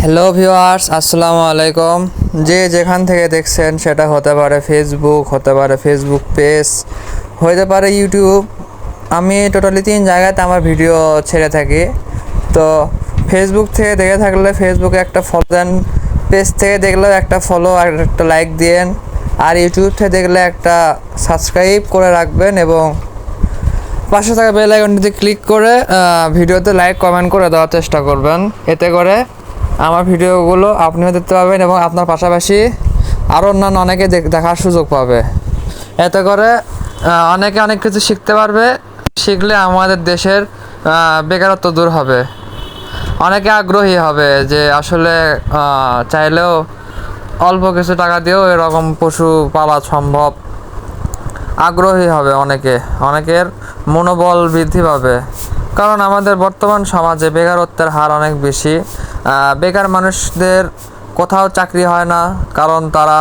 Hello viewers, আসসালামু আলাইকুম। যে যেখান থেকে দেখছেন সেটা হতে পারে ফেসবুক, হতে পারে ফেসবুক পেজ, হতে পারে ইউটিউব। আমি টোটালি 3 জায়গাতে আমার ভিডিও ছেড়ে থাকি। তো ফেসবুক থেকে দেখে থাকলে ফেসবুকে একটা ফলো দেন, পেজ থেকে দেখলেও একটা ফলো আর একটা লাইক দিয়েন, আর ইউটিউব থেকে দেখলে একটা সাবস্ক্রাইব করে রাখবেন এবং পাশে থাকা বেল আইকনটিতে ক্লিক করে ভিডিওতে লাইক কমেন্ট করে দেওয়ার চেষ্টা করবেন। এতে করে আমার ভিডিওগুলো আপনিও দেখতে পাবেন এবং আপনার পাশাপাশি আরও অন্যান্য অনেকে দেখার সুযোগ পাবে। এতে করে অনেকে অনেক কিছু শিখতে পারবে। শিখলে আমাদের দেশের বেকারত্ব দূর হবে। অনেকে আগ্রহী হবে যে আসলে চাইলেও অল্প কিছু টাকা দিয়েও এরকম পশু পালা সম্ভব। আগ্রহী হবে অনেকের মনোবল বৃদ্ধি পাবে। কারণ আমাদের বর্তমান সমাজে বেকারত্বের হার অনেক বেশি। বেকার মানুষদের কোথাও চাকরি হয় না, কারণ তারা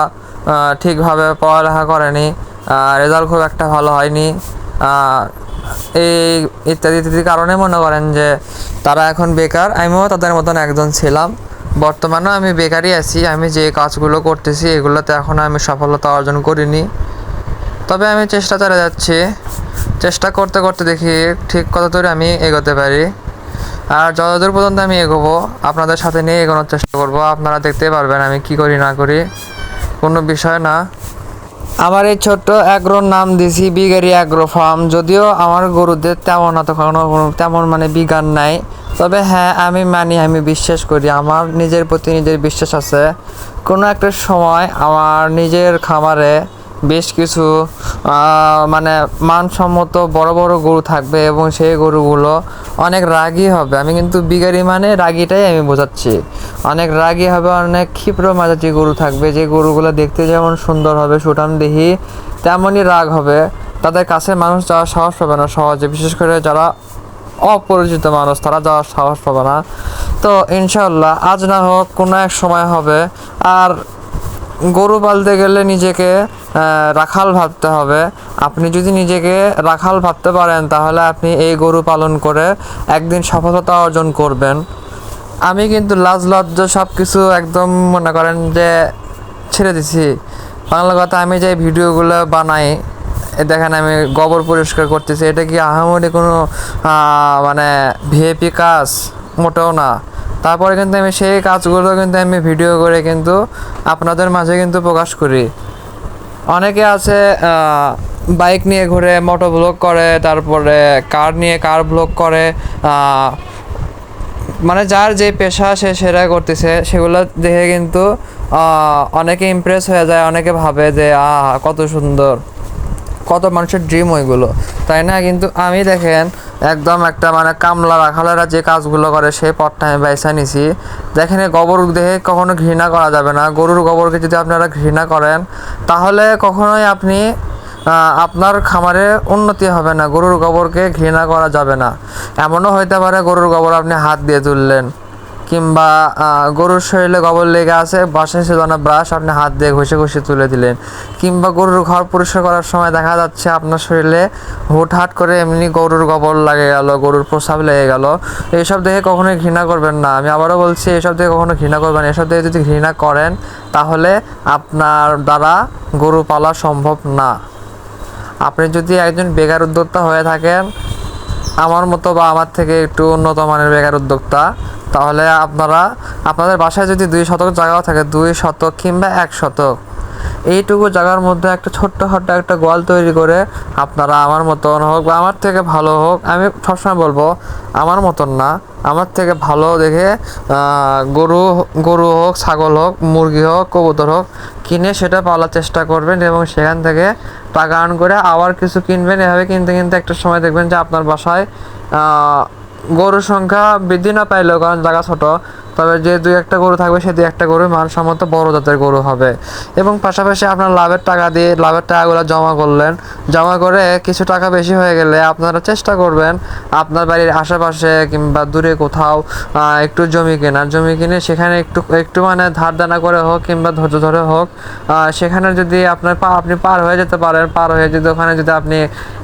ঠিকভাবে পড়ালেখা করেনি, রেজাল্ট খুব একটা ভালো হয়নি, এই ইত্যাদি ইত্যাদি কারণে মনে করেন যে তারা এখন বেকার। আমিও তাদের মতন একজন ছিলাম। বর্তমানেও আমি বেকারই আছি। আমি যে কাজগুলো করতেছি এগুলোতে এখনও আমি সফলতা অর্জন করিনি, তবে আমি চেষ্টা চালিয়ে যাচ্ছি। চেষ্টা করতে করতে দেখি ঠিক কতদূর আমি এগোতে পারি। আর যতদূর পর্যন্ত আমি এগোবো আপনাদের সাথে নিয়ে এগোনোর চেষ্টা করব। আপনারা দেখতেই পারবেন আমি কি করি না করি, কোনো বিষয় না। আমার এই ছোট্ট অ্যাগ্রোর নাম দিয়েছি বিগারি অ্যাগ্রো ফার্ম। যদিও আমার গরুদের তেমন তেমন বিজ্ঞান নাই, তবে হ্যাঁ আমি বিশ্বাস করি। আমার নিজের প্রতি নিজের বিশ্বাস আছে। কোনো একটা সময় আমার নিজের খামারে বেশ কিছু মানসম্মত বড় বড় গরু থাকবে এবং সেই গরুগুলো অনেক রাগী হবে। আমি কিন্তু বিগারি রাগীটাই আমি বোঝাচ্ছি। অনেক রাগী হবে, অনেক ক্ষিপ্র মেজাজি গরু থাকবে। যে গরুগুলো দেখতে যেমন সুন্দর হবে, সুঠামদেহী, তেমনই রাগ হবে। তাদের কাছে মানুষ যাওয়ার সাহস পাবে না সহজে, বিশেষ করে যারা অপরিচিত মানুষ তারা যাওয়ার সাহস পাবে না। তো ইনশাআল্লাহ আজ না হোক কোনো এক সময় হবে। আর গরু পালতে গেলে নিজেকে রাখাল ভাবতে হবে। আপনি যদি নিজেকে রাখাল ভাবতে পারেন তাহলে আপনি এই গরু পালন করে একদিন সফলতা অর্জন করবেন। আমি কিন্তু লাজ লজ্জা সব কিছু একদম মনে করেন যে ছেড়ে দিছি। বাংলা কথা, আমি যে ভিডিওগুলো বানাই, দেখেন আমি গোবর পরিষ্কার করতেছি, এটা কি আহামরি কোনো ভিআইপি কাজ? মোটেও না। তারপরে কিন্তু আমি সেই কাজগুলো কিন্তু আমি ভিডিও করে কিন্তু আপনাদের মাঝে কিন্তু প্রকাশ করি। অনেকে আছে বাইক নিয়ে ঘুরে, মোটো ব্লগ করে, তারপরে কার নিয়ে কার ব্লগ করে। যার যে পেশা সে সেটা করতেছে, সেগুলো দেখে কিন্তু অনেকে ইমপ্রেস হয়ে যায়। অনেকে ভাবে যে কত সুন্দর, কত মানুষের ড্রিম ওইগুলো, তাই না? কিন্তু আমি দেখেন একদম একটা কামলা রাখালেরা যে কাজগুলো করে সেই পথটা আমি বাইসা নিছি। দেখেন গোবর দেখে কখনো ঘৃণা করা যাবে না। গরুর গোবরকে যদি আপনারা ঘৃণা করেন তাহলে কখনোই আপনি আপনার খামারে উন্নতি হবে না। গরুর গোবরকে ঘৃণা করা যাবে না। এমনও হইতে পারে গরুর গোবর আপনি হাত দিয়ে তুললেন, কিংবা গরুর শরীরে গোবর লেগে আছে, বাসায় ছিল না ব্রাশ, আপনি হাত দিয়ে ঘষে ঘষে তুলে দিলেন। কিংবা গরুর ঘর পরিষ্কার করার সময় দেখা যাচ্ছে আপনার শরীরে হুটহাট করে এমনি গরুর গোবর লাগে গেল, গরুর প্রস্রাব লেগে গেল। এইসব দেখে কখনোই ঘৃণা করবেন না। আমি আবারও বলছি, এইসব দেখে কখনো ঘৃণা করবেন। এসব দেখে যদি ঘৃণা করেন তাহলে আপনার দ্বারা গরু পালা সম্ভব না। আপনি যদি একজন বেকার উদ্যোক্তা হয়ে থাকেন, আমার মতো বা আমার থেকে একটু উন্নত মানের বেকার উদ্যোক্তা, তাহলে আপনাদের বাসায় যদি 2 শতক জায়গাও থাকে, 2 শতক কিংবা 1 শতক, এইটুকু জায়গার মধ্যে একটা ছোট্টখাটো একটা গোয়াল তৈরি করে আপনারা আমার মতন হোক বা আমার থেকে ভালো হোক, আমি সবসময় বলবো আমার মতন না, আমার থেকে ভালো দেখে গরু হোক, ছাগল হোক, মুরগি হোক, কবুতর হোক কিনে সেটা পালার চেষ্টা করবেন এবং সেখান থেকে টাকা আর্ন করে আবার কিছু কিনবেন। এভাবে কিনতে কিনতে একটা সময় দেখবেন যে আপনার বাসায় গরুর সংখ্যা বৃদ্ধি না পাইলেও, কারণ জায়গা ছোট, তবে যে 2-1টা গরু থাকবে সে 2-1টা গরু মানসম্মত বড় জাতের গরু হবে। এবং পাশাপাশি আপনার লাভের টাকাগুলো জমা করলেন। জমা করে কিছু টাকা বেশি হয়ে গেলে আপনারা চেষ্টা করবেন আপনার বাড়ির আশেপাশে কিংবা দূরে কোথাও একটু জমি কেনার। জমি কিনে সেখানে একটু ধার দানা করে হোক কিংবা ধৈর্য ধরে হোক, সেখানে যদি আপনি পার হয়ে যেতে পারেন, পার হয়ে যদি ওখানে যদি আপনি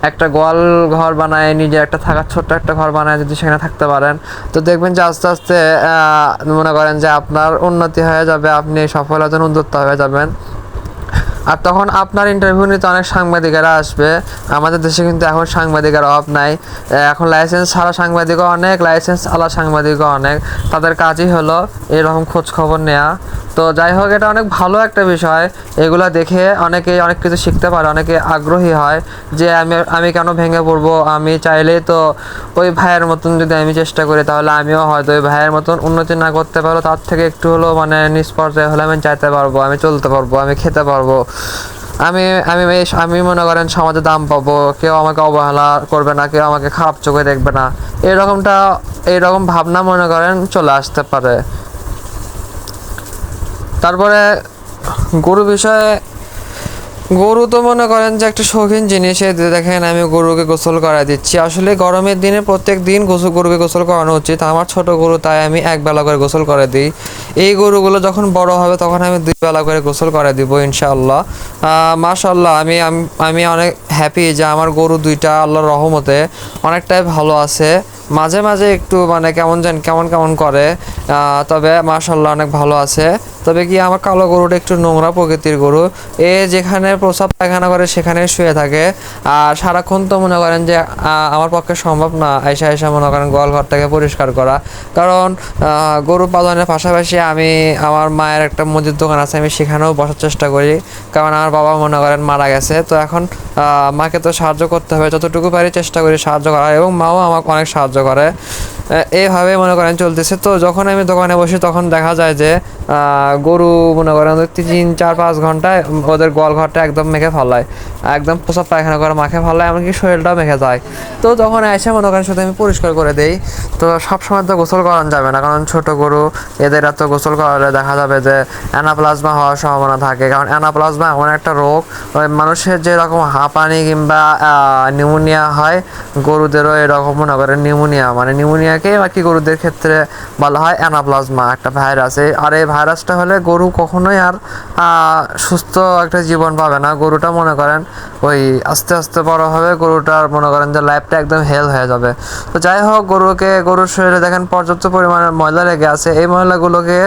একটা গোয়াল ঘর বানায়, নিজে একটা থাকার ছোট্ট একটা ঘর বানায় যদি সেখানে থাকতে পারেন, তো দেখবেন যে আস্তে আস্তে মনে করেন যে আপনার উন্নতি হয়ে যাবে, আপনি সফল একজন উদ্যোক্তা হয়ে যাবেন। আর তখন আপনার ইন্টারভিউ নিতে অনেক সাংবাদিকেরা আসবে। আমাদের দেশে কিন্তু এখন সাংবাদিকের অভাব নাই। এখন লাইসেন্স ছাড়া সাংবাদিকও অনেক, লাইসেন্স আলা সাংবাদিকও অনেক। তাদের কাজই হলো এরকম খোঁজ খবর নেওয়া। তো যাই হোক, এটা অনেক ভালো একটা বিষয়। এগুলো দেখে অনেকে অনেক কিছু শিখতে পারে, অনেকে আগ্রহী হয় যে আমি কেন ভেঙে পড়বো, আমি চাইলেই তো ওই ভাইয়ের মতন যদি আমি চেষ্টা করি তাহলে আমিও হয়তো ওই ভাইয়ের মতন উন্নতি না করতে পারবো, তার থেকে একটু হলো মানে নিজ পর্যায়ে হলে আমি যাইতে পারবো, আমি চলতে পারবো, আমি খেতে পারবো, আমি আমি আমি মনে করেন সমাজে দাম পাবো, কেউ আমাকে অবহেলা করবে না, কেউ আমাকে খারাপ চোখে দেখবে না। এইরকম ভাবনা মনে করেন চলে আসতে পারে। তারপরে গরু বিষয়ে, গরু তো মনে করেন যে একটা শৌখিন জিনিস। এই দেখেন আমি গরুকে গোসল করা দিচ্ছি। আসলে গরমের দিনে প্রত্যেক দিন গরুকে গোসল করানো উচিত। আমার ছোট গরু, তাই আমি এক বেলা করে গোসল করে দিই। এই গরুগুলো যখন বড় হবে তখন আমি 2 বেলা করে গোসল করে দিব ইনশাআল্লাহ। মাশাআল্লাহ, আমি অনেক হ্যাপি যে আমার গরু 2টা আল্লাহর রহমতে অনেকটাই ভালো আছে। মাঝে মাঝে একটু মানে কেমন করে, তবে মাশাআল্লাহ অনেক ভালো আছে। তবে কি আমার কালো গরুটা একটু নোংরা প্রকৃতির গরু। যেখানে প্রস্রাব পায়খানা করে সেখানে শুয়ে থাকে। আর সারাক্ষণ তো মনে করেন যে আমার পক্ষে সম্ভব না আইসা মনে করেন গোয়াল ঘরটাকে পরিষ্কার করা। কারণ গরু পালনের পাশাপাশি আমি আমার মায়ের একটা মুদির দোকান আছে, আমি সেখানেও বসার চেষ্টা করি। কারণ আমার বাবা মনে করেন মারা গেছে, তো এখন মাকে তো সাহায্য করতে হবে, যতটুকু পারি চেষ্টা করি সাহায্য করার, এবং মাও আমাকে অনেক সাহায্য করে। এইভাবে মনে করেন চলতেছে। তো যখন আমি দোকানে বসি তখন দেখা যায় যে গরু মনে করেন 3-4-5 ঘন্টায় ওদের গোয়াল ঘরটা একদম মেখে ফেলায়, একদম প্রসাব পায়খানা করে মাখে ফেলায়, এমনকি শরীরটাও মেখে যায়। তো তখন এসে মনে করেন সাথে আমি পরিষ্কার করে দেই। তো সবসময় তো গোসল করানো যাবে না, কারণ ছোট গরু, এদের এত গোসল করালে দেখা যাবে যে অ্যানাপ্লাজমা হওয়ার সম্ভাবনা থাকে। কারণ অ্যানাপ্লাজমা এমন একটা রোগ, মানুষের যেরকম হাঁপানি কিংবা নিউমোনিয়া হয়, গরুদেরও এরকম মনে করেন নিউমোনিয়া, মানে নিউমোনিয়াকে বাকি গরুদের ক্ষেত্রে বলা হয় অ্যানাপ্লাজমা, একটা ভাইরাস। আর এই ভাইরাসটা হলে গরু কখনোই আর সুস্থ একটা জীবন পাবে না। গরুটা মনে করেন ওই আস্তে আস্তে বড় হবে, গরুটার মনে করেন যে লাইফটা একদম হেল হয়ে যাবে। তো যাই হোক, গরুর শরীরে দেখেন পর্যাপ্ত পরিমাণে ময়লা লেগে আছে। এই ময়লাগুলোকে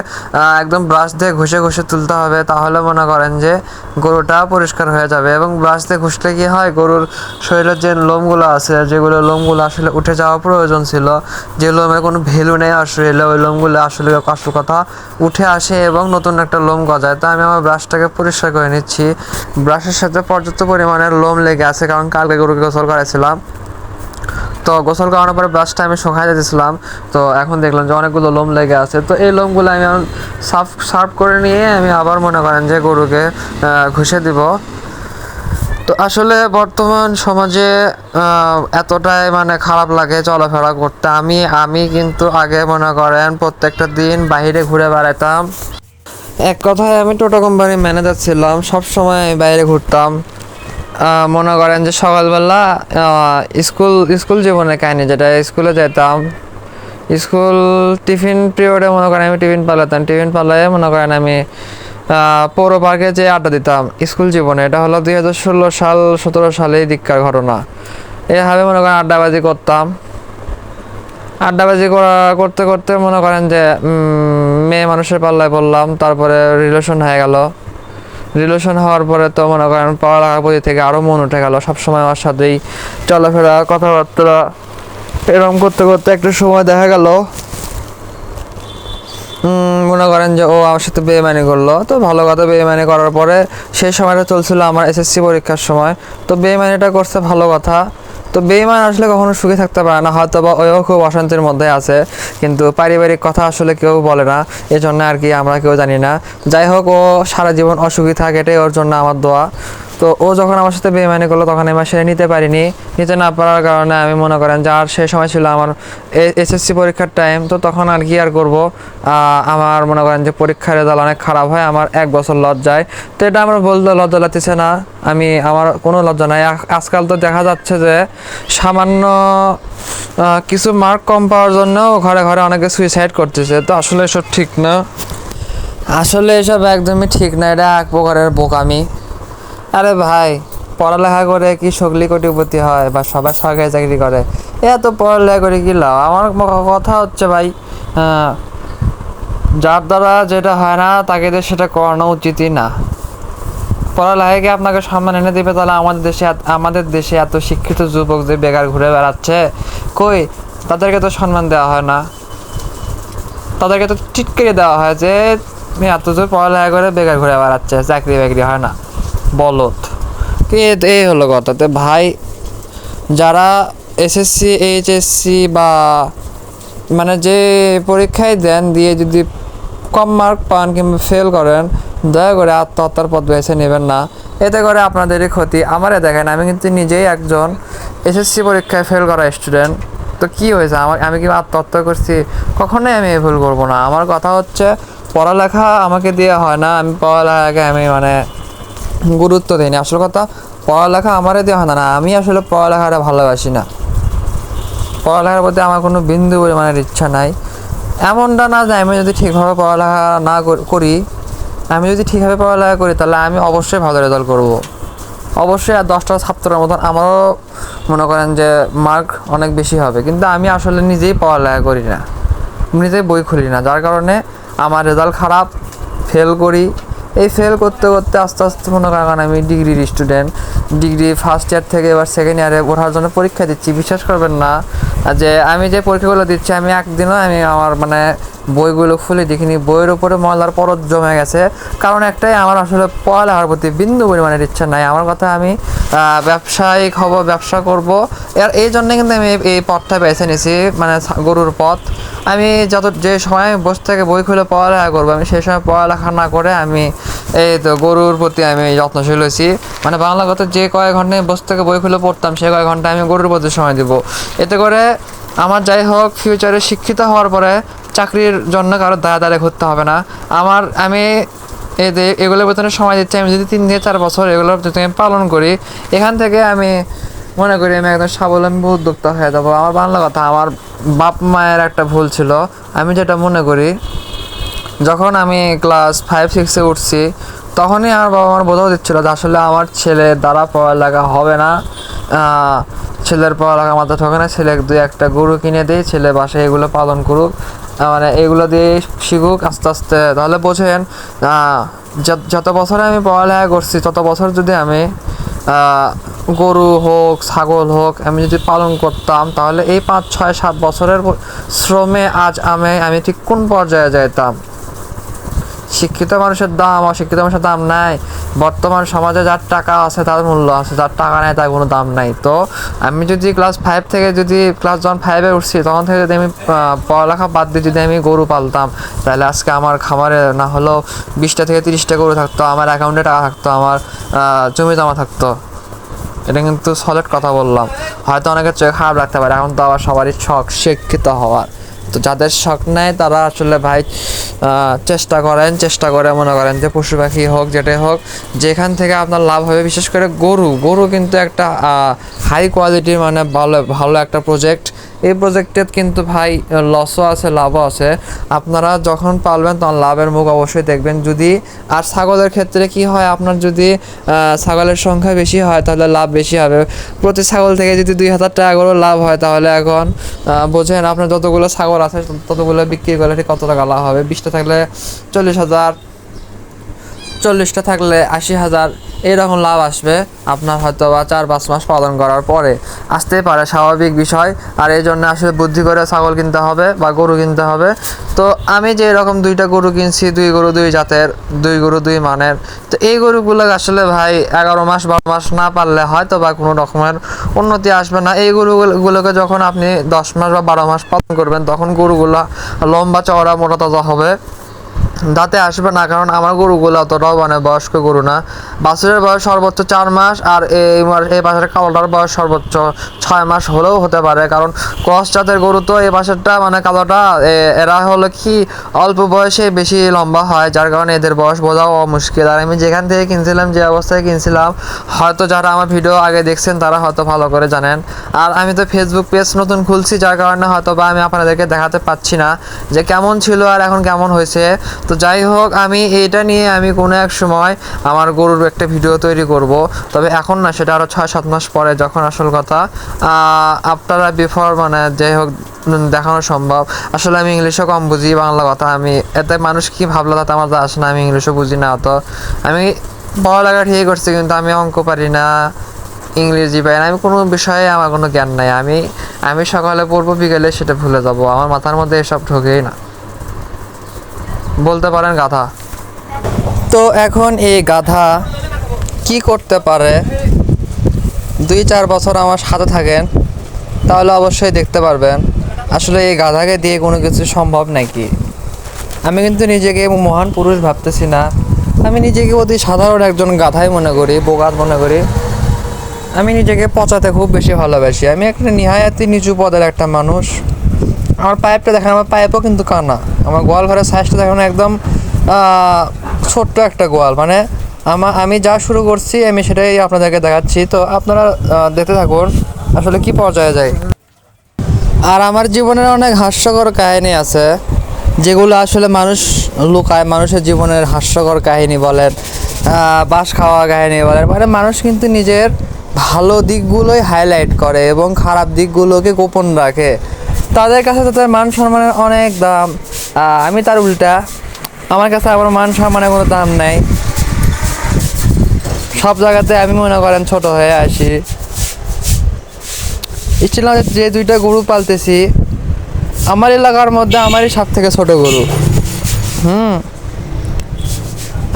একদম ব্রাশ দিয়ে ঘষে তুলতে হবে, তাহলে মনে করেন যে গরুটা পরিষ্কার হয়ে যাবে। এবং ব্রাশ দিয়ে ঘষলে কি হয়, গরুর শরীরের যে লোমগুলো আছে, যেগুলো লোমগুলো আসলে উঠে যাওয়া প্রয়োজন ছিল, যে লোমের কোনো ভ্যালু নেই আসলে, ওই লোমগুলো আসলে আসল কথা উঠে আসে এবং নতুন একটা লোম গজায়। তো আমি আমার ব্রাশটাকে পরিষ্কার করে নিচ্ছি। ব্রাশের সাথে পর্যাপ্ত পরিমাণের লোম লেগে আছে, কারণ কালকে গরুকে গোসল করেছিলাম। তো গোসল করানোর পরে ব্রাশটা আমি শুকাই দিয়েছিলাম। তো এখন দেখলাম যে অনেকগুলো লোম লেগে আছে। তো এই লোমগুলো আমি সার্ভ করে নিয়ে আমি আবার মনে করেন যে গরুকে ঘষে দিব। তো আসলে বর্তমান সমাজে এতটাই মানে খারাপ লাগে চলাফেরা করতে। আমি কিন্তু আগে মনে করেন প্রত্যেকটা দিন বাইরে ঘুরে বেড়াতাম। এক কথায় আমি টোটো কোম্পানির ম্যানেজার ছিলাম, সবসময় আমি বাইরে ঘুরতাম। মনে করেন যে সকালবেলা স্কুল জীবনে কাহিনি, যেটা স্কুলে যেতাম, স্কুল টিফিন পিরিয়ডে মনে করেন আমি টিফিন পালাইয়ে মনে করেন আমি পৌর পার্কে যে আড্ডা দিতাম স্কুল জীবনে। এটা হলো 2016-17 সালে দিককার ঘটনা। এভাবে মনে করেন আড্ডাবাজি করতাম। করতে করতে মনে করেন যে মেয়ে মানুষের পাল্লায় পড়লাম। তারপরে রিলেশন হয়ে গেল। রিলেশন হওয়ার পরে তো মনে করেন পড়ালেখার প্রতি থেকে আরও মন উঠে গেল। সবসময় আমার সাথেই চলাফেরা, কথাবার্তা, এরকম করতে করতে একটা সময় দেখা গেল মনে করেন যে ও আমার সাথে বেইমানি করলো। তো ভালো কথা, বেইমানি করার পরে সেই সময়টা চলছিল আমার এসএসসি পরীক্ষার সময়। তো বেইমানিটা করছে ভালো কথা। তো বেইমান আসলে কখনো সুখে থাকতে পারে না, হয়তো বা ওও খুব অশান্তির মধ্যে আছে, কিন্তু পারিবারিক কথা আসলে কেউ বলে না, এজন্য আর কি আমরা কেউ জানি না। যাই হোক, ও সারা জীবন অসুখী থাকে, এটাই ওর জন্য আমার দোয়া। তো ও যখন আমার সাথে বেইমানি করলো তখন আমি সেটা নিতে না পারার কারণে আমি মনে করেন যে আর সেই সময় ছিল আমার এসএসসি পরীক্ষার টাইম। তো তখন আর কি আর করবো, আমার মনে করেন যে পরীক্ষার রেজাল্ট অনেক খারাপ হয়, আমার 1 বছর লজ্জায়। তো এটা আমার বলতে লজ্জা লাগতেছে না, আমার কোনো লজ্জা নাই। আজকাল তো দেখা যাচ্ছে যে সামান্য কিছু মার্ক কম পাওয়ার জন্য ঘরে ঘরে অনেকে সুইসাইড করতেছে। তো আসলে এসব ঠিক না, আসলে এসব একদমই ঠিক না, এটা এক প্রকারের বোকামি। আরে ভাই, পড়ালেখা করে কি সকলি কোটিপতি হয় বা সবাই সরকারি চাকরি করে? এত পড়ালেখা করে কি লাভ? আমার কথা হচ্ছে ভাই, যার দ্বারা যেটা হয় না তাকে দিয়ে সেটা করানো উচিতই না। পড়ালেখাকে আপনাকে সম্মান এনে দেবে, তাহলে আমাদের দেশে এত শিক্ষিত যুবক যে বেকার ঘুরে বেড়াচ্ছে, কই তাদেরকে তো সম্মান দেওয়া হয় না, তাদেরকে তো টিটকিরি দেওয়া হয় যে এত যে পড়ালেখা করে বেকার ঘুরে বেড়াচ্ছে, চাকরি বাকরি হয় না, বলত কি এই হলো কথা। তো ভাই, যারা এসএসসি এইচএসসি বা মানে যে পরীক্ষায় দেন, দিয়ে যদি কম মার্ক পান কিংবা ফেল করেন, দয়া করে আত্মহত্যার পথ বেছে নেবেন না, এতে করে আপনাদেরই ক্ষতি। আমারে দেখেন, আমি কিন্তু নিজেই একজন এসএসসি পরীক্ষায় ফেল করা স্টুডেন্ট। তো কি হয়েছে, আমি কি আত্মহত্যা করছি? কখনোই আমি এই ভুল করবো না। আমার কথা হচ্ছে, পড়ালেখা আমাকে দেওয়া হয় না, আমি পড়ালেখাকে আমি মানে গুরুত্ব দিই না। আসল কথা, পড়ালেখা আমারে দেওয়া হয় না, আমি আসলে পড়ালেখাটা ভালোবাসি না। পড়ালেখার প্রতি আমার কোনো বিন্দু পরিমাণের ইচ্ছা নাই। এমনটা না যে আমি যদি ঠিকভাবে পড়ালেখা না করি, আমি যদি ঠিকভাবে পড়ালেখা করি তাহলে আমি অবশ্যই ভালো রেজাল্ট করব। অবশ্যই আর 10টা ছাত্রের মতন আমারও মনে করেন যে মার্ক অনেক বেশি হবে, কিন্তু আমি আসলে নিজেই পড়ালেখা করি না, নিজেই বই খুলি না, যার কারণে আমার রেজাল্ট খারাপ, ফেল করি। এই ফেল করতে করতে আস্তে আস্তে মনে করেন আমি ডিগ্রির স্টুডেন্ট, ডিগ্রি ফার্স্ট ইয়ার থেকে এবার সেকেন্ড ইয়ারে ওঠার জন্য পরীক্ষা দিচ্ছি। বিশ্বাস করবেন না যে আমি যে পরীক্ষাগুলো দিচ্ছি, আমি একদিনও আমি আমার মানে বইগুলো খুলে দেখিনি, বইয়ের উপরে ময়লার পরত জমে গেছে। কারণ একটাই, আমার আসলে পড়ালেখার প্রতি বিন্দু পরিমাণের ইচ্ছা নাই। আমার কথা, আমি ব্যবসায়িক হব, ব্যবসা করব, এই জন্যে কিন্তু আমি এই পথটা বেছে নিয়েছি, মানে গরুর পথ। আমি যে সময় বসে থেকে বই খুলে পড়ালেখা করবো, আমি সেই সময় পড়ালেখা না করে আমি এই তো গরুর প্রতি আমি যত্নশীল হয়েছি। মানে বাংলা কথা, যে কয়েক ঘন্টায় বসে থেকে বই খুলে পড়তাম, সে কয়েক ঘন্টা আমি গরুর প্রতি সময় দিব। এতে করে আমার যাই হোক, ফিউচারে শিক্ষিত হওয়ার পরে চাকরির জন্য কারো দাঁড়ে ঘুরতে হবে না। আমি এগুলোর পেছনে সময় দিচ্ছি। আমি যদি 3 থেকে 4 বছর এগুলোর যদি আমি পালন করি, এখান থেকে আমি মনে করি আমি একদম স্বাবলম্বী উদ্যোক্তা হয়ে যাবো। আমার বাংলা কথা, আমার বাপ মায়ের একটা ভুল ছিল। আমি যেটা মনে করি, যখন আমি ক্লাস 5-6-এ উঠছি, তখনই আমার বাবা আমার বোঝাও দিচ্ছিলো যে আসলে আমার ছেলের দ্বারা পড়ালেখা হবে না, ছেলের পড়ালেখা মাথা ঠকে না, ছেলে 2-1টা গরু কিনে দিই, ছেলে বাসায় এগুলো পালন করুক, মানে এগুলো দিয়ে শিখুক আস্তে আস্তে। তাহলে বোঝেন, যত বছরে আমি পড়ালেখা করছি, তত বছর যদি আমি গরু হোক, ছাগল হোক, আমি যদি পালন করতাম, তাহলে এই 5-6-7 বছরের শ্রমে আজ আমি ঠিক কোন পর্যায়ে যাইতাম। শিক্ষিত মানুষের দাম, অশিক্ষিত মানুষের দাম নাই। বর্তমান সমাজে যার টাকা আছে তার মূল্য আছে, যার টাকা নেই তার কোনো দাম নাই। তো আমি যদি ক্লাস 5 থেকে, যদি ক্লাস যখন 5-এ উঠছি তখন থেকে যদি আমি পড়ালেখা বাদ দিয়ে যদি আমি গরু পালতাম, তাহলে আজকে আমার খামারে না হলেও 20টা থেকে 30টা গরু থাকতো, আমার অ্যাকাউন্টে টাকা থাকতো, আমার জমি জমা থাকতো। এটা কিন্তু সলিড কথা বললাম। হয়তো অনেকের চোখে খারাপ লাগতে পারে, এখন তো আবার সবারই শখ শিক্ষিত হওয়ার। তো যাদের শখ নেয় তারা আসলে ভাই চেষ্টা করে মনে করেন যে পশু পাখি হোক, যেটাই হোক, যেখান থেকে আপনার লাভ হবে। বিশেষ করে গরু কিন্তু একটা হাই কোয়ালিটির, মানে ভালো একটা প্রজেক্ট। এই প্রজেক্টের কিন্তু ভাই লসও আছে, লাভও আছে। আপনারা যখন পালবেন তখন লাভের মুখ অবশ্যই দেখবেন। আর ছাগলের ক্ষেত্রে কি হয়, আপনার যদি ছাগলের সংখ্যা বেশি হয় তাহলে লাভ বেশি হবে। প্রতি ছাগল থেকে যদি 2000 টাকা করে লাভ হয়, তাহলে এখন বোঝেন আপনার যতগুলো ছাগল আছে ততগুলো বিক্রি করলে ঠিক কত টাকা লাভ হবে। 20টা থাকলে 40,000, 40টা থাকলে 80,000, এরকম লাভ আসবে আপনার হয়তো বা 4-5 মাস পালন করার পরে। আসতেই পারে, স্বাভাবিক বিষয়। আর এই জন্য আসলে বুদ্ধি করে ছাগল কিনতে হবে বা গরু কিনতে হবে। তো আমি যে এরকম 2টা গরু কিনছি, 2 গরু 2 জাতের, 2 গরু 2 মানের। তো এই গরুগুলো আসলে ভাই 11 মাস 12 মাস না পারলে হয়তো বা কোনো রকমের উন্নতি আসবে না। এই গরুগুলোকে যখন আপনি 10 মাস বা 12 মাস পালন করবেন, তখন গরুগুলো লম্বা চওড়া মোটা তাজা হবে, দাঁতে আসবে না। কারণ আমার গরুগুলো অতটাও মানে বয়স্ক গরু না। বাছুরের বয়স সর্বোচ্চ 4 মাস, আর এই পাশের কালোটার বয়স সর্বোচ্চ 6 মাস হলেও হতে পারে। কারণ ক্রস জাতের গরু তো, এই পাশেরটা মানে কালোটা, এরা হলো কি অল্প বয়সে বেশি লম্বা হয়, যার কারণে এদের বয়স বোঝাও মুশকিল। আর আমি যেখান থেকে কিনছিলাম, যে অবস্থায় কিনছিলাম, হয়তো যারা আমার ভিডিও আগে দেখছেন তারা হয়তো ভালো করে জানেন। আর আমি তো ফেসবুক পেজ নতুন খুলছি, যার কারণে হয়তো বা আমি আপনাদেরকে দেখাতে পাচ্ছি না যে কেমন ছিল আর এখন কেমন হয়েছে। তো যাই হোক, আমি এটা নিয়ে আমি কোনো এক সময় আমার গরুর একটা ভিডিও তৈরি করব, তবে এখন না, সেটা আরও 6-7 মাস পরে, যখন আসল কথা আপনারা বিফোর মানে যাই হোক দেখানো সম্ভব। আসলে আমি ইংলিশও কম বুঝি, বাংলা কথা আমি এতে মানুষ কি ভাবলো তাতে আমার আসে না, আমি ইংলিশও বুঝি না অত। আমি পড়ালেখা ঠিক করছি কিন্তু আমি অঙ্ক পারি না, ইংরেজি পারি না, আমি কোনো বিষয়ে আমার কোনো জ্ঞান নাই। আমি সকালে পড়বো, বিকেলে সেটা ভুলে যাব, আমার মাথার মধ্যে এসব ঢোকেই না, বলতে পারেন গাধা। তো এখন এই গাধা কি করতে পারে, 2-4 বছর আমার সাথে থাকেন তাহলে অবশ্যই দেখতে পারবেন আসলে এই গাধাকে দিয়ে কোনো কিছু সম্ভব নাকি। আমি কিন্তু নিজেকে মহান পুরুষ ভাবতেছি না, আমি নিজেকে অতি সাধারণ একজন গাধাই মনে করি, বোগাত মনে করি। আমি নিজেকে পচাতে খুব বেশি ভালোবাসি, আমি একটা নিহায়াতি নিচু পদের একটা মানুষ। আমার পাইপটা দেখেন, আমার পাইপও কিন্তু কানা, আমার গোয়াল ঘরের সাইজটা দেখেন একদম ছোট্ট একটা গোয়াল, মানে আমি যা শুরু করছি আমি সেটাই আপনাদেরকে দেখাচ্ছি, তো আপনারা দেখতে থাকুন আসলে কি পর্যায়ে যায়। আর আমার জীবনের অনেক হাস্যকর কাহিনী আছে যেগুলো আসলে মানুষ লুকায়, মানুষের জীবনের হাস্যকর কাহিনী বলেন, বাস খাওয়া কাহিনী বলেন, মানে মানুষ কিন্তু নিজের ভালো দিকগুলোই হাইলাইট করে এবং খারাপ দিকগুলোকে গোপন রাখে। তাদের কাছে তাদের মান সম্মানের অনেক দাম, আমি তার উল্টা, আমার কাছে আমার মান সম্মানের কোনো দাম নাই। সব জায়গাতে আমি মনে করেন ছোট হয়ে আসি। স্টিল যে 2টা গরু পালতেছি আমার এলাকার মধ্যে আমারই সব থেকে ছোট গরু,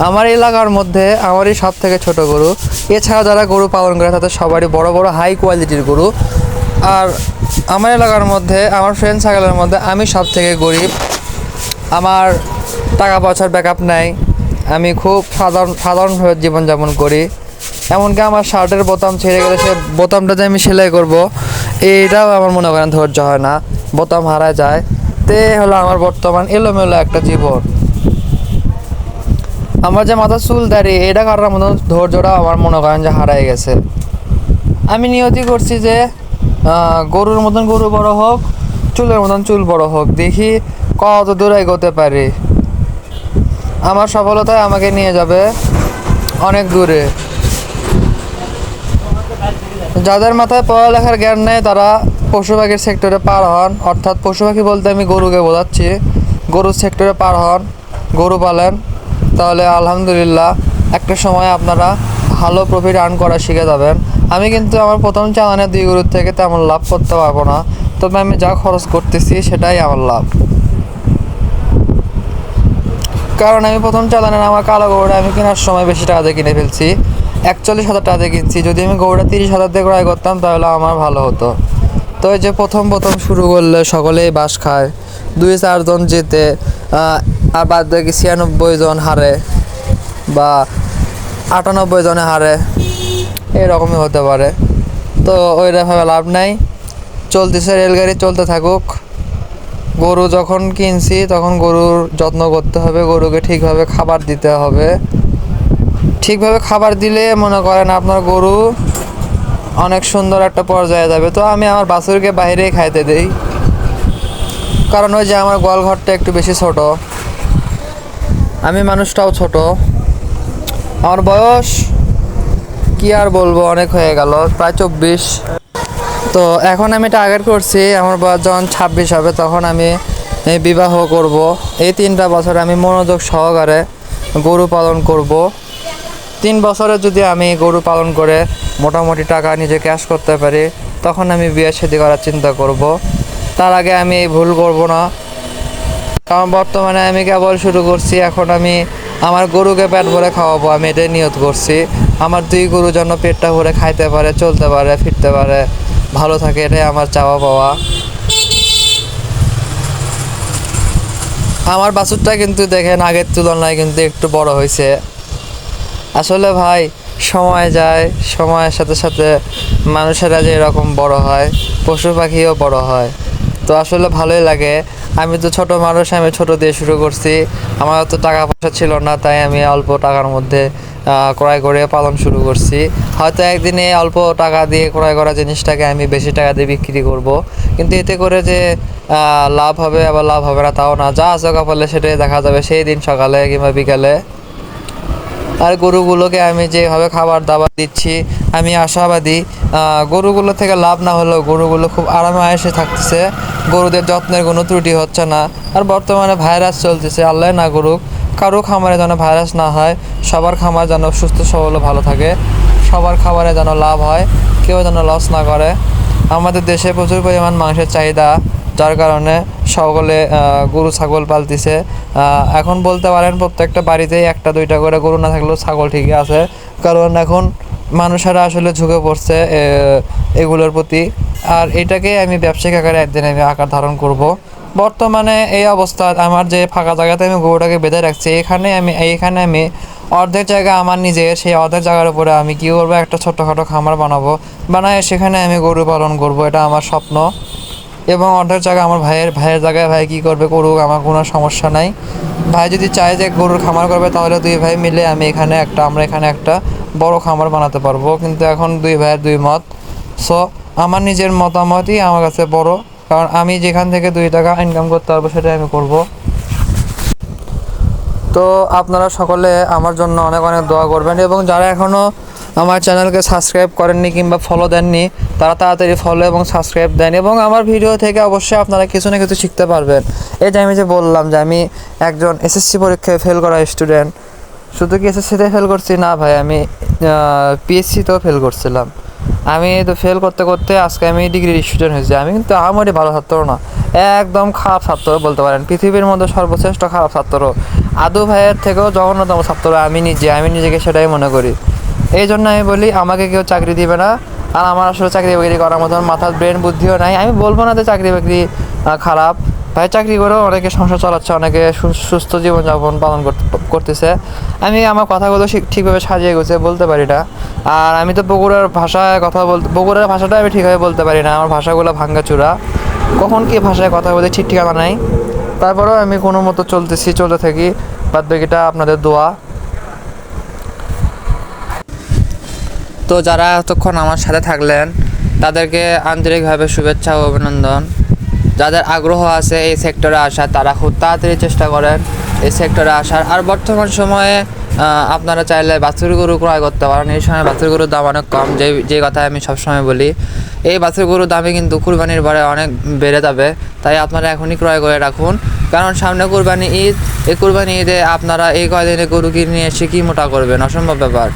আমার এলাকার মধ্যে আমারই সব থেকে ছোট গরু। এছাড়া যারা গরু পালন করে তাদের সবারই বড় বড় হাই কোয়ালিটির গরু। আর আমার এলাকার মধ্যে আমার ফ্রেন্ড সার্কেলের মধ্যে আমি সব থেকে গরিব, আমার টাকা পয়সার ব্যাকআপ নাই, আমি খুব সাধারণভাবে জীবনযাপন করি। এমনকি আমার শার্টের বোতাম ছিঁড়ে গেলে সে বোতামটা যে আমি সেলাই করব এইটাও আমার মনে করেন ধৈর্য হয় না, বোতাম হারা যায়। তে হলো আমার বর্তমান এলোমেলো একটা জীবন। আমার যে মাথা চুল দাঁড়িয়ে এটা কাটার মতন ধৈর্যটাও আমার মনে করেন যে হারাই গেছে। আমি নিয়তি করছি যে গরুর মতন গরু বড় হোক, চুলের মতন চুল বড় হোক, দেখি কত দূর এগোতে পারি। আমার সফলতায় আমাকে নিয়ে যাবে অনেক দূরে। যাদের মাথায় পড়ালেখার জ্ঞান নেই তারা পশু পাখির সেক্টরে পার হন, অর্থাৎ পশু পাখি বলতে আমি গরুকে বোঝাচ্ছি, গরুর সেক্টরে পার হন, গরু পালেন, তাহলে আলহামদুলিল্লাহ একটা সময় আপনারা ভালো প্রফিট আর্ন করা শিখে যাবেন। আমি কিন্তু আমার প্রথম চালানের 2 গরুর থেকে তেমন লাভ করতে পারবো না, তবে আমি যা খরচ করতেছি সেটাই আমার লাভ। কারণ আমি প্রথম চালানের আমার কালো গরুটা আমি কেনার সময় বেশি টাকা দিয়ে কিনে ফেলছি, 41,000 টাকা দিয়ে কিনছি। যদি আমি গরুটা 30,000 দিয়ে ক্রয় করতাম তাহলে আমার ভালো হতো। তো এই যে প্রথম শুরু করলে সকলেই বাস খায়, 2-4 জন যেতে আর বাদ বাকি 96 জন হারে বা 98 জনে হারে, এরকমই হতে পারে। তো ওইটা ভাবে লাভ নাই, চলতেছে রেলগাড়ি, চলতে থাকুক। গরু যখন কিনছি তখন গরুর যত্ন করতে হবে, গরুকে ঠিকভাবে খাবার দিতে হবে। ঠিকভাবে খাবার দিলে মনে করেন আপনার গরু অনেক সুন্দর একটা পর্যায়ে যাবে। তো আমি আমার বাছুরকে বাইরেই খাইতে দেই, কারণ ওই যে আমার গোয়াল ঘরটা একটু বেশি ছোট, আমি মানুষটাও ছোট, আমার বয়স কি আর বলবো অনেক হয়ে গেল, প্রায় 24। তো এখন আমি টার্গেট করছি আমার বয়স যখন 26 হবে তখন আমি বিবাহ করব। এই 3টা বছর আমি মনোযোগ সহকারে গরু পালন করব। 3 বছরে যদি আমি গরু পালন করে মোটামুটি টাকা নিজে ক্যাশ করতে পারি তখন আমি বিয়ে শাদী করার চিন্তা করব। তার আগে আমি এই ভুল করব না, কারণ বর্তমানে আমি কেবল শুরু করছি। এখন আমি আমার গরুকে পেট ভরে খাওয়াবো, আমি এটাই নিয়ত করছি। আমার 2 গরু যেন পেটটা ভরে খাইতে পারে, চলতে পারে, ফিরতে পারে, ভালো থাকে, এটাই আমার চাওয়া পাওয়া। আমার বাছুরটা কিন্তু দেখেন আগের তুলনায় কিন্তু একটু বড় হয়েছে। আসলে ভাই সময় যায়, সময়ের সাথে সাথে মানুষেরা যে এরকম বড় হয় পশু পাখিও বড় হয়, তো আসলে ভালোই লাগে। আমি তো ছোট মানুষ, আমি ছোট দিয়ে শুরু করছি, আমার তো টাকা পয়সা ছিল না, তাই আমি অল্প টাকার মধ্যে ক্রয় করে পালন শুরু করছি। হয়তো একদিনে অল্প টাকা দিয়ে ক্রয় করা জিনিসটাকে আমি বেশি টাকা দিয়ে বিক্রি করব, কিন্তু এতে করে যে লাভ হবে আবার লাভ হবে না তাও না, যা আছে কপালে সেটাই দেখা যাবে সেই দিন সকালে কিংবা বিকালে। আর গরুগুলোকে আমি যেভাবে খাবার দাবার দিচ্ছি আমি আশাবাদী গরুগুলো থেকে লাভ না হলেও গরুগুলো খুব আরামে আয়েসে থাকতেছে গরুদের যত্নের কোনো ত্রুটি হচ্ছে না। আর বর্তমানে ভাইরাস চলতেছে, আল্লাহ না করুক কারো খামারে যেন ভাইরাস না হয়, সবার খামার যেন সুস্থ সবল ভালো থাকে, সবার খাবারে যেন লাভ হয়, কেউ যেন লস না করে। আমাদের দেশে প্রচুর পরিমাণ মাংসের চাহিদা, যার কারণে সকলে গরু ছাগল পালতেছে। এখন বলতে পারেন প্রত্যেকটা বাড়িতেই একটা দুইটা করে গরু না থাকলেও ছাগল ঠিকই আছে, কারণ এখন মানুষেরা আসলে ঝুঁকে পড়ছে এগুলোর প্রতি। আর এটাকে আমি ব্যবসায়িক আকারে একদিন আমি আকার ধারণ করব। বর্তমানে এই অবস্থা, আমার যে ফাঁকা জায়গাতে আমি গরুটাকে বেঁধে রাখছি, এইখানে আমি অর্ধেক জায়গা আমার নিজের, সেই অর্ধেক জায়গার উপরে আমি কী করবো, একটা ছোটোখাটো খামার বানায় সেখানে আমি গরু পালন করব, এটা আমার স্বপ্ন। এবং অর্ধেক জায়গা আমার ভাইয়ের জায়গায় ভাই কী করবে করুক, আমার কোনো সমস্যা নাই। ভাই যদি চায় যে গরুর খামার করবে, তাহলে দুই ভাই মিলে আমরা এখানে একটা বড় খামার বানাতে পারবো। কিন্তু এখন দুই ভাইয়ের দুই মত। সো আমার নিজের মতামতই আমার কাছে বড়, কারণ আমি যেখান থেকে 2 টাকা ইনকাম করতে পারবো সেটাই আমি করব। তো আপনারা সকলে আমার জন্য অনেক অনেক দোয়া করবেন, এবং যারা এখনও আমার চ্যানেলকে সাবস্ক্রাইব করেননি কিংবা ফলো দেননি, তারা তাড়াতাড়ি ফলো এবং সাবস্ক্রাইব দেন। এবং আমার ভিডিও থেকে অবশ্যই আপনারা কিছু না কিছু শিখতে পারবেন। এই যে আমি যে বললাম যে আমি একজন এসএসসি পরীক্ষায় ফেল করা স্টুডেন্ট। শুধু কি এসএসসিতে ফেল করছি না ভাই, আমি পিএসসিতেও ফেল করছিলাম। আমি তো ফেল করতে করতে আজকে আমি ডিগ্রির স্টুডেন্ট হয়েছি। আমি কিন্তু আমারই ভালো ছাত্র না, একদম খারাপ ছাত্র বলতে পারেন, পৃথিবীর মধ্যে সর্বশ্রেষ্ঠ খারাপ ছাত্র। আদু ভাইয়ের থেকেও জঘন্যতম ছাত্র আমি নিজেকে সেটাই মনে করি। এই জন্য আমি বলি আমাকে কেউ চাকরি দিবে না। আর আমার আসলে চাকরি বাকরি করার মতন মাথার ব্রেন বুদ্ধিও নাই। আমি বলবো না যে চাকরি বাকরি খারাপ, ভাই চাকরি করেও অনেকে সংসার চালাচ্ছে, অনেকে সুস্থ জীবনযাপন পালন করতেছে। আমি আমার কথাগুলো ঠিকভাবে সাজিয়ে গুছিয়ে বলতে পারি না। আর আমি তো বগুড়ার ভাষাটা আমি ঠিকভাবে বলতে পারি না, আমার ভাষাগুলো ভাঙ্গাচুরা, কখন কী ভাষায় কথা বলতে ঠিক ঠিকানা নাই। তারপরেও আমি কোনো মতো চলতে থাকি, বাদ বাকিটা আপনাদের দোয়া। তো যারা এতক্ষণ আমার সাথে থাকলেন তাদেরকে আন্তরিকভাবে শুভেচ্ছা ও অভিনন্দন। যাদের আগ্রহ আছে এই সেক্টরে আসার, তারা খুব তাড়াতাড়ি চেষ্টা করেন এই সেক্টরে আসার। আর বর্তমান সময়ে আপনারা চাইলে বাছুর গরু ক্রয় করতে পারেন। এই সময় বাছুর গরুর দাম অনেক কম, যে কথা আমি সবসময় বলি। এই বাছুর গরুর দামে কিন্তু কুরবানির পরে অনেক বেড়ে যাবে, তাই আপনারা এখনই ক্রয় করে রাখুন, কারণ সামনে কুরবানি ঈদ। এই কুরবানি ঈদে আপনারা এই কয়দিনে গরু কিনে নিয়ে এসে কী মোটা করবেন, অসম্ভব ব্যাপার।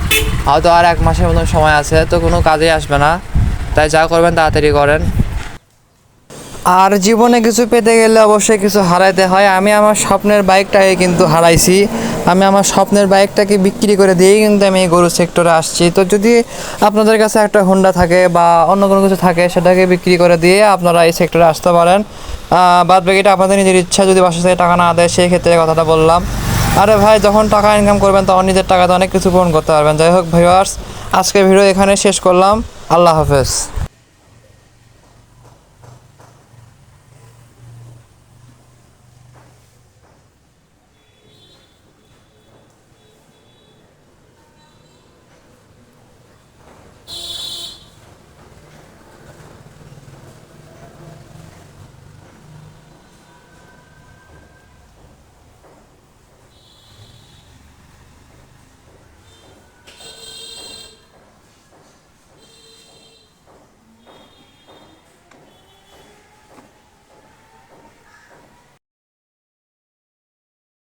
হয়তো আর 1 মাসের মতন সময় আছে, তো কোনো কাজে আসবে না, তাই যা করবেন তাড়াতাড়ি করেন। আর জীবনে কিছু পেতে গেলে অবশ্যই কিছু হারাইতে হয়। আমি আমার স্বপ্নের বাইকটাকে কিন্তু হারাইছি, আমি আমার স্বপ্নের বাইকটাকে বিক্রি করে দিয়েই কিন্তু আমি এই গরু সেক্টরে আসছি। তো যদি আপনাদের কাছে একটা হোন্ডা থাকে বা অন্য কোনো কিছু থাকে, সেটাকে বিক্রি করে দিয়ে আপনারা এই সেক্টরে আসতে পারেন। বাদ বাকিটা আপনাদের নিজের ইচ্ছা, যদি বাসা থেকে টাকা না দেয় সেই ক্ষেত্রে কথাটা বললাম। আরে ভাই, যখন টাকা ইনকাম করবেন তখন নিজের টাকাতে অনেক কিছু পূরণ করতে পারবেন। যাই হোক ভিউয়ার্স, আজকের ভিডিও এখানে শেষ করলাম। আল্লাহ হাফেজ।